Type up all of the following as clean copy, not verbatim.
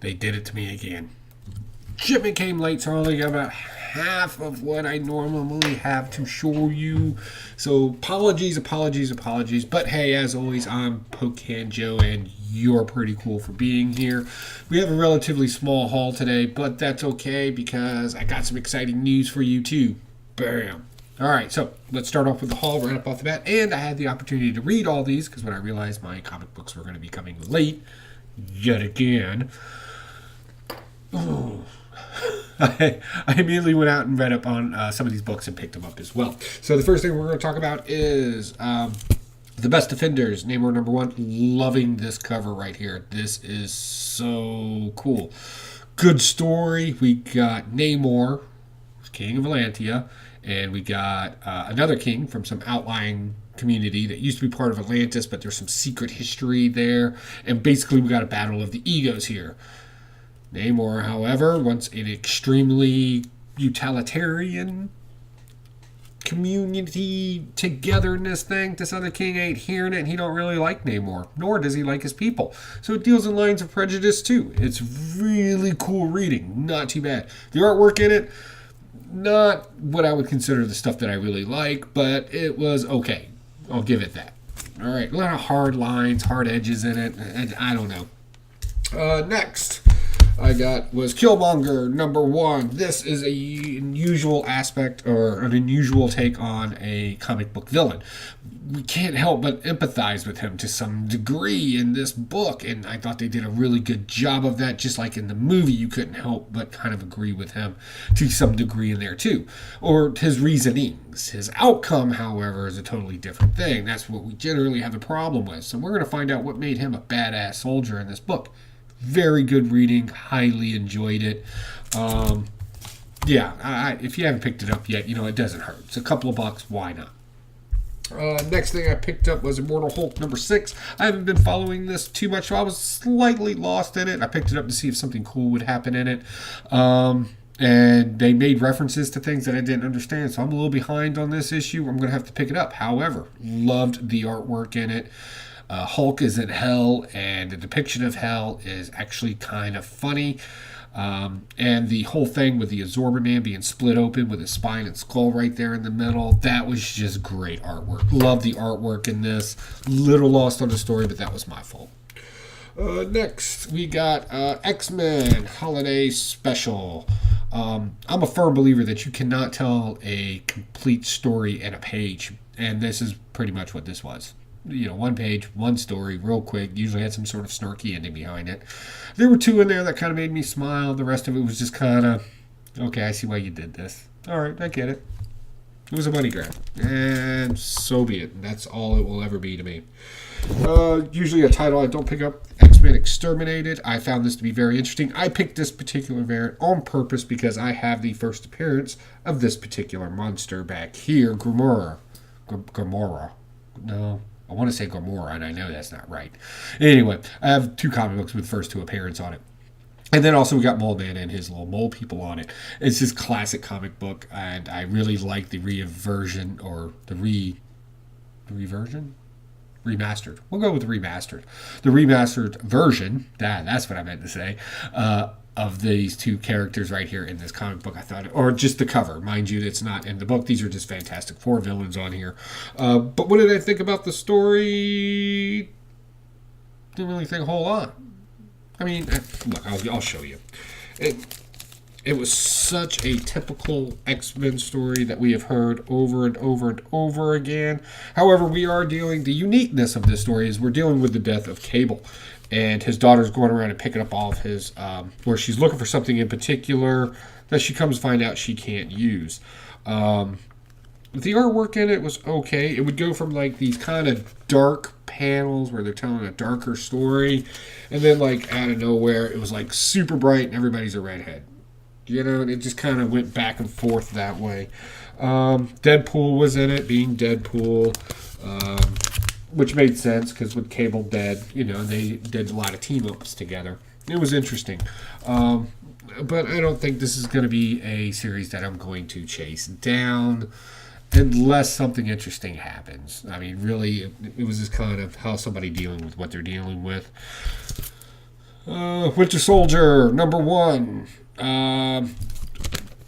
They did it to me again. Shipment came late, so I only got about half of what I normally have to show you. So apologies. But hey, as always, I'm Pocan Joe, and you're pretty cool for being here. We have a relatively small haul today, but that's okay because I got some exciting news for you too. Bam. All right, so let's start off with the haul right up off the bat. And I had the opportunity to read all these because when I realized my comic books were going to be coming late, yet again, I immediately went out and read up on some of these books and picked them up as well. So the first thing we're going to talk about is The Best Defenders, Namor #1. Loving this cover right here. This is so cool. Good story. We got Namor, king of Atlantia, and we got another king from some outlying community that used to be part of Atlantis, but there's some secret history there. And basically we got a battle of the egos here. Namor, however, wants an extremely utilitarian community togetherness thing. This other king ain't hearing it, and he don't really like Namor, nor does he like his people. So it deals in lines of prejudice too. It's really cool reading. Not too bad. The artwork in it, not what I would consider the stuff that I really like, but it was okay. I'll give it that. All right, a lot of hard lines, hard edges in it. I don't know. Next I got was Killmonger #1. This is a unusual aspect or an unusual take on a comic book villain. We can't help but empathize with him to some degree in this book, and I thought they did a really good job of that. Just like in the movie, you couldn't help but kind of agree with him to some degree in there too, or his reasonings. His outcome, however, is a totally different thing. That's what we generally have a problem with. So we're going to find out what made him a badass soldier in this book. Very good reading. Highly enjoyed it. If you haven't picked it up yet, it doesn't hurt. It's a couple of bucks. Why not? Next thing I picked up was Immortal Hulk #6. I haven't been following this too much, so I was slightly lost in it. I picked it up to see if something cool would happen in it. And they made references to things that I didn't understand, so I'm a little behind on this issue. I'm going to have to pick it up. However, loved the artwork in it. Hulk is in hell, and the depiction of hell is actually kind of funny. And the whole thing with the Absorber Man being split open with his spine and skull right there in the middle, that was just great artwork. Love the artwork in this. Little lost on the story, but that was my fault. Next, we got X-Men Holiday Special. I'm a firm believer that you cannot tell a complete story in a page, and this is pretty much what this was. One page, one story, real quick. Usually had some sort of snarky ending behind it. There were two in there that kind of made me smile. The rest of it was just kind of, okay, I see why you did this. All right, I get it. It was a money grab. And so be it. That's all it will ever be to me. Usually a title I don't pick up, X-Men Exterminated. I found this to be very interesting. I picked this particular variant on purpose because I have the first appearance of this particular monster back here, Gamora. No. I want to say Gamora, and I know that's not right. Anyway, I have two comic books with the first two appearances on it. And then also we got Mole Man and his little mole people on it. It's this classic comic book, and I really like the reversion or the reversion? Remastered. We'll go with remastered. The remastered version, that's what I meant to say, of these two characters right here in this comic book. I thought, or just the cover. Mind you, it's not in the book. These are just Fantastic Four villains on here. But what did I think about the story? Didn't really think a whole lot. I mean, look, I'll show you. It was such a typical X-Men story that we have heard over and over and over again. However, the uniqueness of this story is we're dealing with the death of Cable. And his daughter's going around and picking up all of his, where she's looking for something in particular that she comes to find out she can't use. The artwork in it was okay. It would go from like these kind of dark panels where they're telling a darker story, and then like out of nowhere it was like super bright and everybody's a redhead. And it just kind of went back and forth that way. Deadpool was in it, being Deadpool. Which made sense because with Cable dead, they did a lot of team-ups together. It was interesting. But I don't think this is going to be a series that I'm going to chase down unless something interesting happens. I mean, really, it was just kind of how somebody dealing with what they're dealing with. Winter Soldier, #1.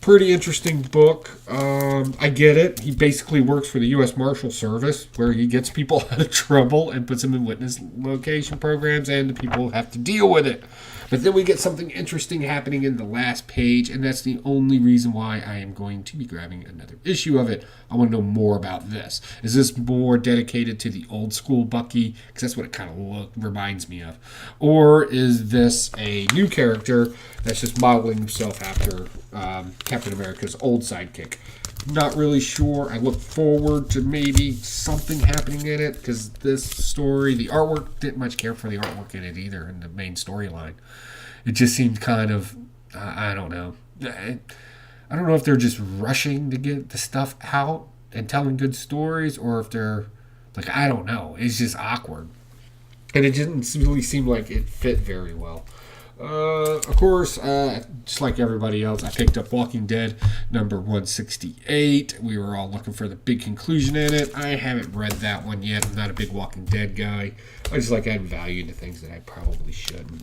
Pretty interesting book. I get it. He basically works for the U.S. Marshal Service, where he gets people out of trouble and puts them in witness location programs, and the people have to deal with it. But then we get something interesting happening in the last page, and that's the only reason why I am going to be grabbing another issue of it. I want to know more about this. Is this more dedicated to the old school Bucky? Because that's what it kind of reminds me of. Or is this a new character that's just modeling himself after Captain America's old sidekick? Not really sure. I look forward to maybe something happening in it, because this story, the artwork, didn't much care for the artwork in it either in the main storyline. It just seemed kind of, I don't know. I don't know if they're just rushing to get the stuff out and telling good stories, or if they're, like, I don't know. It's just awkward. And it didn't really seem like it fit very well. Of course, just like everybody else, I picked up Walking Dead #168. We were all looking for the big conclusion in it. I haven't read that one yet. I'm not a big Walking Dead guy. I just like adding value to things that I probably shouldn't.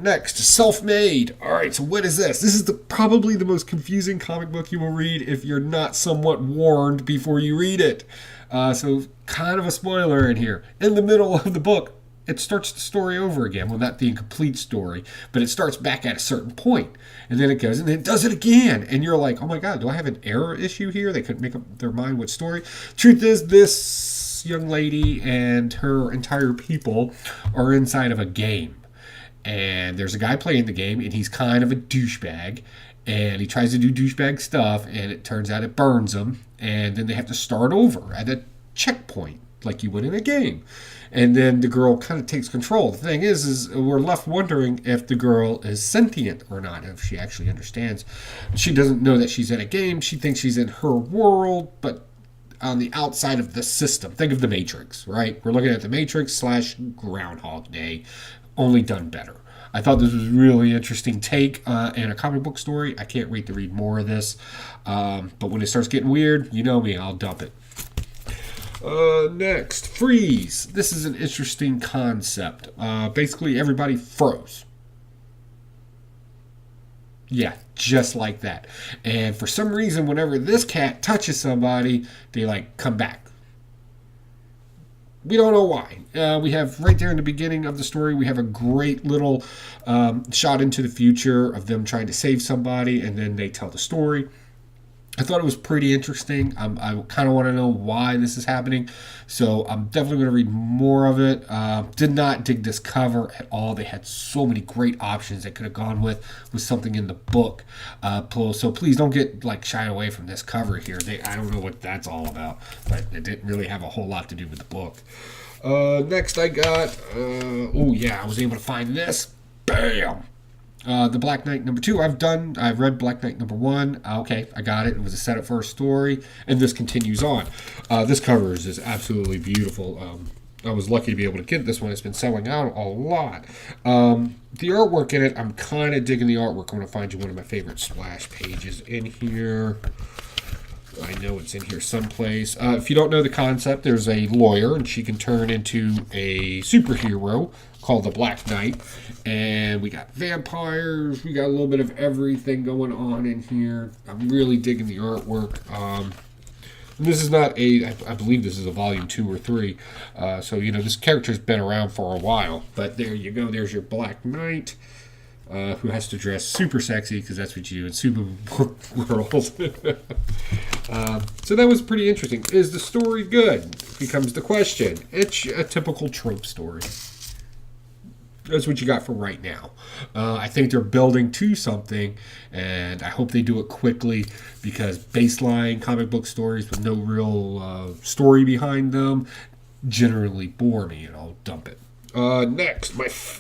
Next, Self-Made. All right, so what is this? This is probably the most confusing comic book you will read if you're not somewhat warned before you read it. So kind of a spoiler in here. In the middle of the book, it starts the story over again. Well, not the incomplete story, but it starts back at a certain point. And then it goes, and then it does it again. And you're like, oh my God, do I have an error issue here? They couldn't make up their mind what story. Truth is, this young lady and her entire people are inside of a game. And there's a guy playing the game, and he's kind of a douchebag. And he tries to do douchebag stuff, and it turns out it burns him. And then they have to start over at a checkpoint, like you would in a game. And then the girl kind of takes control. The thing is we're left wondering if the girl is sentient or not, if she actually understands. She doesn't know that she's in a game. She thinks she's in her world, but on the outside of the system. Think of the Matrix, right? We're looking at the Matrix / Groundhog Day, only done better. I thought this was a really interesting take in a comic book story. I can't wait to read more of this. But when it starts getting weird, you know me, I'll dump it. Next, freeze. This is an interesting concept. Basically, everybody froze. Yeah, just like that. And for some reason, whenever this cat touches somebody, they like come back. We don't know why. We have right there in the beginning of the story, we have a great little shot into the future of them trying to save somebody, and then they tell the story. I thought it was pretty interesting. I kind of want to know why this is happening, so I'm definitely going to read more of it. Did not dig this cover at all. They had so many great options they could have gone with something in the book. So please don't get like shied away from this cover here. I don't know what that's all about, but it didn't really have a whole lot to do with the book. Next I got, I was able to find this. Bam! The Black Knight #2 I've read Black Knight #1. Okay, I got it. It was a setup for a story, and this continues on. This cover is just absolutely beautiful. I was lucky to be able to get this one. It's been selling out a lot. The artwork in it, I'm kind of digging the artwork. I'm going to find you one of my favorite splash pages in here. I know it's in here someplace. If you don't know the concept, there's a lawyer, and she can turn into a superhero called the Black Knight. And we got vampires. We got a little bit of everything going on in here. I'm really digging the artwork. This is not I believe this is a volume 2 or 3. So, this character's been around for a while. But there you go. There's your Black Knight. Who has to dress super sexy, because that's what you do in super world. So that was pretty interesting. Is the story good? Becomes the question. It's a typical trope story. That's what you got for right now. I think they're building to something, and I hope they do it quickly, because baseline comic book stories with no real story behind them generally bore me, and I'll dump it. Next,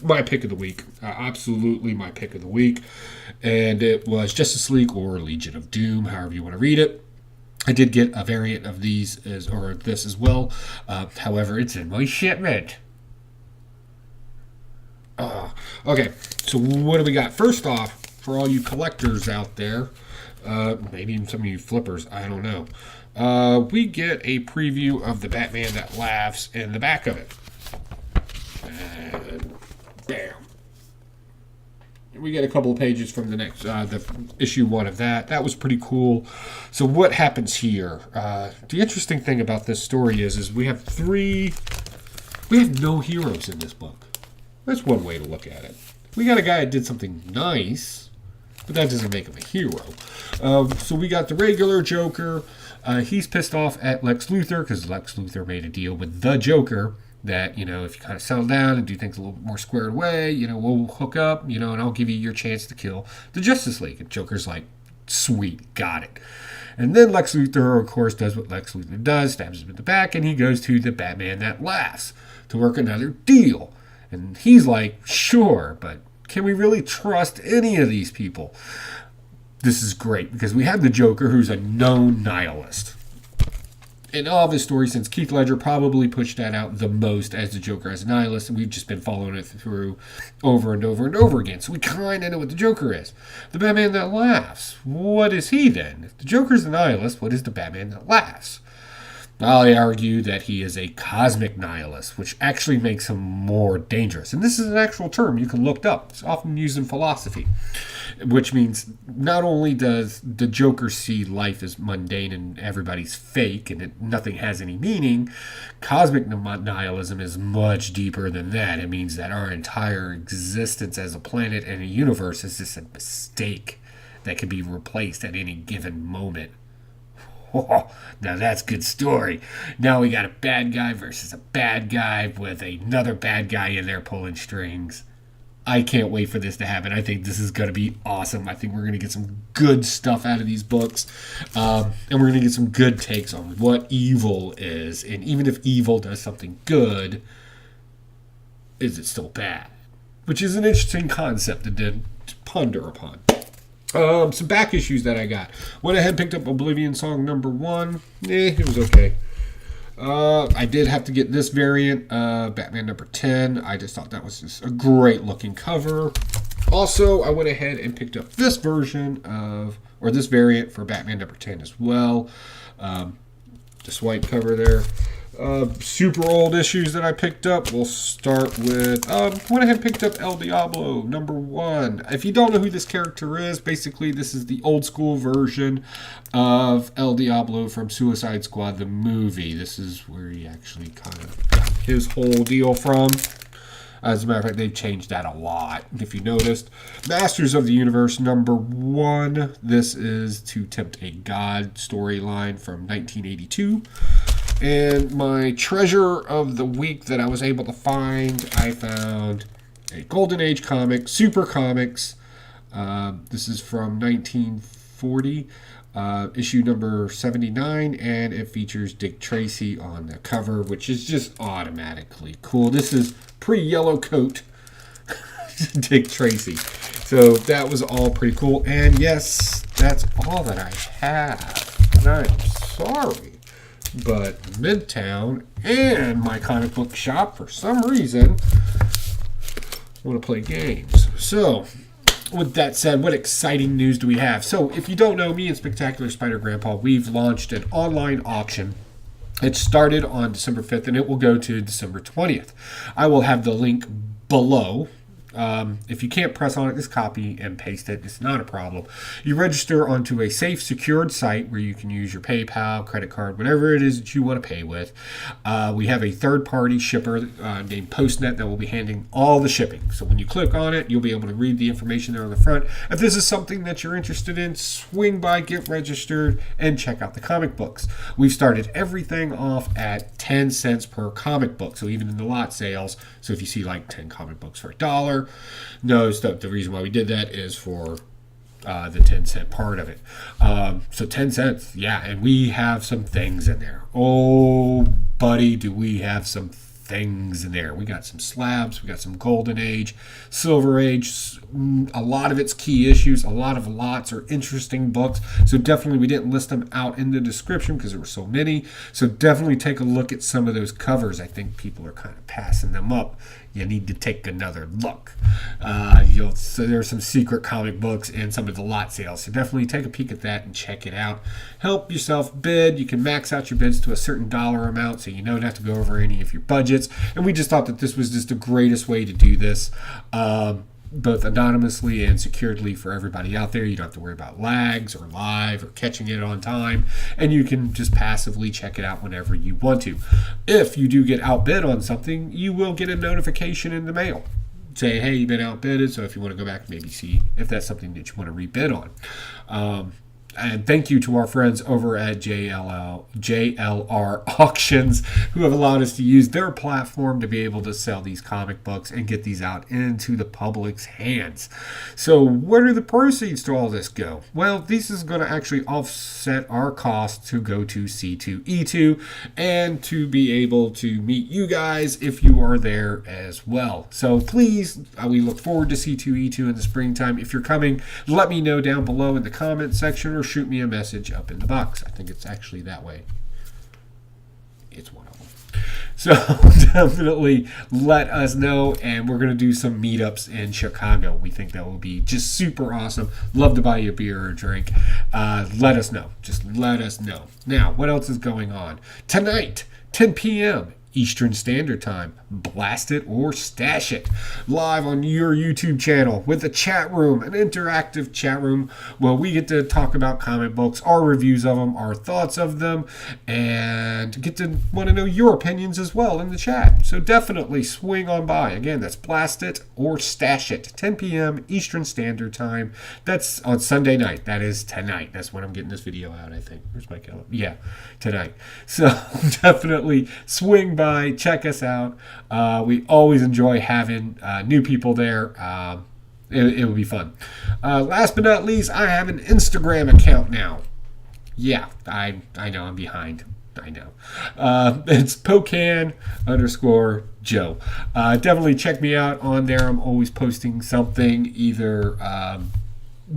my pick of the week. Absolutely my pick of the week. And it was Justice League or Legion of Doom, however you want to read it. I did get a variant of this as well. However, it's in my shipment. Okay, so what do we got? First off, for all you collectors out there, maybe even some of you flippers, I don't know. We get a preview of the Batman That Laughs in the back of it. And bam. we get a couple of pages from the next, the issue 1 of that. That was pretty cool. So what happens here? The interesting thing about this story is we have no heroes in this book. That's one way to look at it. We got a guy that did something nice, but that doesn't make him a hero. So we got the regular Joker. He's pissed off at Lex Luthor because Lex Luthor made a deal with the Joker that, if you kind of settle down and do things a little bit more squared away, we'll hook up, and I'll give you your chance to kill the Justice League. And Joker's like, sweet, got it. And then Lex Luthor, of course, does what Lex Luthor does, stabs him in the back, and he goes to the Batman That Laughs to work another deal. And he's like, sure, but can we really trust any of these people? This is great because we have the Joker, who's a known nihilist. In all of his stories, since Keith Ledger probably pushed that out the most as the Joker as a nihilist, and we've just been following it through over and over and over again. So we kind of know what the Joker is. The Batman That Laughs. What is he then? If the Joker's a nihilist, what is the Batman That Laughs? I argue that he is a cosmic nihilist, which actually makes him more dangerous. And this is an actual term you can look up. It's often used in philosophy, which means not only does the Joker see life as mundane and everybody's fake and nothing has any meaning, cosmic nihilism is much deeper than that. It means that our entire existence as a planet and a universe is just a mistake that can be replaced at any given moment. Oh, now that's a good story. Now we got a bad guy versus a bad guy with another bad guy in there pulling strings. I can't wait for this to happen. I think this is going to be awesome. I think we're going to get some good stuff out of these books. And we're going to get some good takes on what evil is. And even if evil does something good, is it still bad? Which is an interesting concept to ponder upon. Some back issues that I got. Went ahead and picked up Oblivion Song number 1. It was okay. I did have to get this variant, Batman number 10. I just thought that was just a great looking cover. Also, I went ahead and picked up this version or this variant for Batman number 10 as well. This white cover there. Super old issues that I picked up. We'll start with, went ahead and picked up El Diablo number 1. If you don't know who this character is, basically this is the old school version of El Diablo from Suicide Squad, the movie. This is where he actually kind of got his whole deal from. As a matter of fact, they've changed that a lot, if you noticed. Masters of the Universe number 1. This is To Tempt a God storyline from 1982. And my treasure of the week that I was able to find, I found a Golden Age comic, Super Comics. This is from 1940, issue number 79, and it features Dick Tracy on the cover, which is just automatically cool. This is pre-Yellow Coat Dick Tracy. So that was all pretty cool. And yes, that's all that I have. And I'm sorry, but Midtown and my comic book shop, for some reason, want to play games. So, with that said, what exciting news do we have? So, if you don't know, me and Spectacular Spider Grandpa, we've launched an online auction. It started on December 5th, and it will go to December 20th. I will have the link below. If you can't press on it, just copy and paste it. It's not a problem. You register onto a safe, secured site where you can use your PayPal, credit card, whatever it is that you want to pay with. We have a third-party shipper named PostNet that will be handling all the shipping. So when you click on it, you'll be able to read the information there on the front. If this is something that you're interested in, swing by, get registered, and check out the comic books. We've started everything off at 10 cents per comic book. So even in the lot sales, so if you see like 10 comic books for $1, no, the reason why we did that is for the 10-cent part of it. So 10 cents, yeah, and we have some things in there. Oh, buddy, do we have some things in there. We got some slabs, we got some Golden Age, Silver Age, a lot of its key issues, a lot of lots are interesting books. So definitely we didn't list them out in the description because there were so many. So definitely take a look at some of those covers. I think people are kind of passing them up. You need to take another look. So there's some secret comic books in some of the lot sales. So definitely take a peek at that and check it out. Help yourself bid. You can max out your bids to a certain dollar amount so you don't have to go over any of your budgets. And we just thought that this was just the greatest way to do this. both anonymously and securedly for everybody out there. You don't have to worry about lags or live or catching it on time, and you can just passively check it out whenever you want to. If you do get outbid on something, you will get a notification in the mail. Say, hey, you've been outbidded, so if you want to go back and maybe see if that's something that you want to rebid on. And thank you to our friends over at JLR Auctions who have allowed us to use their platform to be able to sell these comic books and get these out into the public's hands. So where do the proceeds to all this go? Well, this is going to actually offset our costs to go to C2E2 and to be able to meet you guys if you are there as well. So please, we look forward to C2E2 in the springtime. If you're coming, let me know down below in the comment section or shoot me a message up in the box. I think it's actually that way. It's one of them. So definitely let us know, and we're going to do some meetups in Chicago. We think that will be just super awesome. Love to buy you a beer or a drink. Let us know. Just let us know. Now, what else is going on? Tonight, 10 p.m. Eastern Standard Time. Blast it or stash it. Live on your YouTube channel with a chat room, an interactive chat room where we get to talk about comic books, our reviews of them, our thoughts of them, and get to want to know your opinions as well in the chat. So definitely swing on by. Again, that's Blast It or Stash It. 10 p.m. Eastern Standard Time. That's on Sunday night. That is tonight. That's when I'm getting this video out, I think. Where's my calendar? Yeah, tonight. So definitely swing by, check us out. We always enjoy having new people there. It will be fun. Last but not least, I have an Instagram account now. Yeah, I know I'm behind. I know. It's Pocan_Joe. Definitely check me out on there. I'm always posting something, either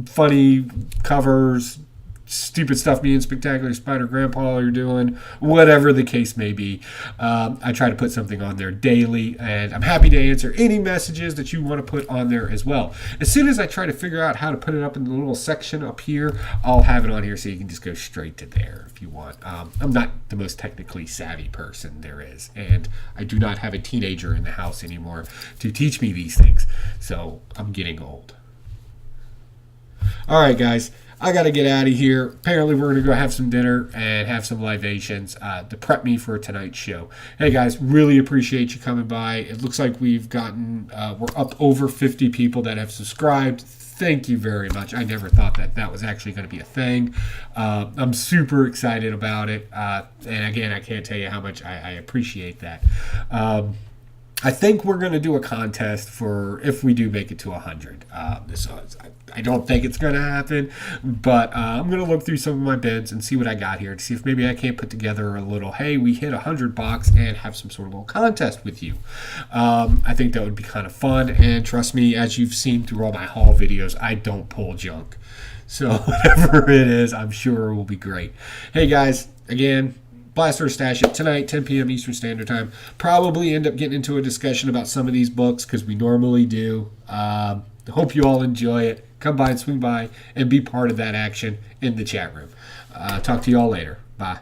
funny covers, stupid stuff me and Spectacular Spider Grandpa are doing, whatever the case may be. I try to put something on there daily, and I'm happy to answer any messages that you want to put on there as well. As soon as I try to figure out how to put it up in the little section up here, I'll have it on here so you can just go straight to there if you want. I'm not the most technically savvy person there is, and I do not have a teenager in the house anymore to teach me these things, so I'm getting old. All right, guys. I got to get out of here. Apparently, we're going to go have some dinner and have some libations to prep me for tonight's show. Hey, guys, really appreciate you coming by. It looks like we've gotten, we're up over 50 people that have subscribed. Thank you very much. I never thought that that was actually going to be a thing. I'm super excited about it. And again, I can't tell you how much I appreciate that. I think we're going to do a contest for if we do make it to 100. I don't think it's going to happen, but I'm going to look through some of my bids and see what I got here to see if maybe I can't put together a little, hey, we hit 100 box and have some sort of little contest with you. I think that would be kind of fun, and trust me, as you've seen through all my haul videos, I don't pull junk. So whatever it is, I'm sure it will be great. Hey, guys, again, Blast or Stash It tonight, 10 p.m. Eastern Standard Time. Probably end up getting into a discussion about some of these books because we normally do. Hope you all enjoy it. Come by and swing by and be part of that action in the chat room. Talk to you all later. Bye.